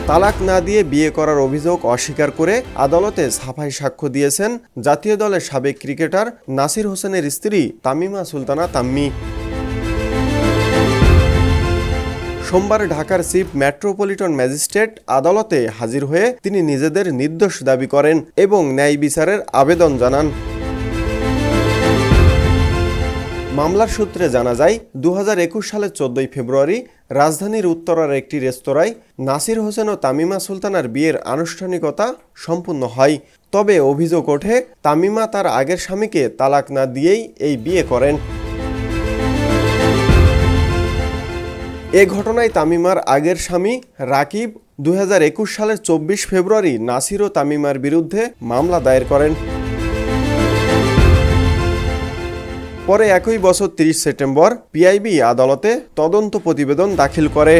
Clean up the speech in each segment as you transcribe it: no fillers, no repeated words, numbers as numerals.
তালাক না দিয়ে বিয়ে করার অভিযোগ অস্বীকার করে আদালতে সাফাই সাক্ষ্য দিয়েছেন জাতীয় দলের সাবেক ক্রিকেটার নাসির হোসেনের স্ত্রী তামিমা সুলতানা তাম্মি। সোমবার ঢাকার চিফ মেট্রোপলিটন ম্যাজিস্ট্রেট আদালতে হাজির হয়ে তিনি নিজেদের নির্দোষ দাবি করেন এবং ন্যায় বিচারের আবেদন জানান। মামলার সূত্রে জানা যায় 2021 সালের 14 ফেব্রুয়ারি রাজধানীর উত্তরার একটি রেস্তোরাঁয় নাসির হোসেন ও তামিমা সুলতানার বিয়ের আনুষ্ঠানিকতা সম্পূর্ণ হয়। তবে অভিযোগ ওঠে তামিমা তার আগের স্বামীকে তালাক না দিয়েই এই বিয়ে করেন। এ ঘটনায় তামিমার আগের স্বামী রাকিব 2021 সালের 24 ফেব্রুয়ারি নাসির ও তামিমার বিরুদ্ধে মামলা দায়ের করেন। পরে একই বছর 30 সেপ্টেম্বর পিআইবি আদালতে তদন্ত প্রতিবেদন দাখিল করে।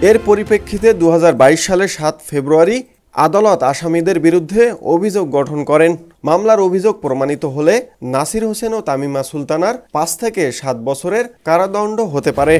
এর পরিপ্রেক্ষিতে 2022 সালের 7 ফেব্রুয়ারি আদালত আসামিদের বিরুদ্ধে অভিযোগ গঠন করেন। মামলার অভিযোগ প্রমাণিত হলে নাসির হোসেন ও তামিমা সুলতানার 5 থেকে 7 বছরের কারাদণ্ড হতে পারে।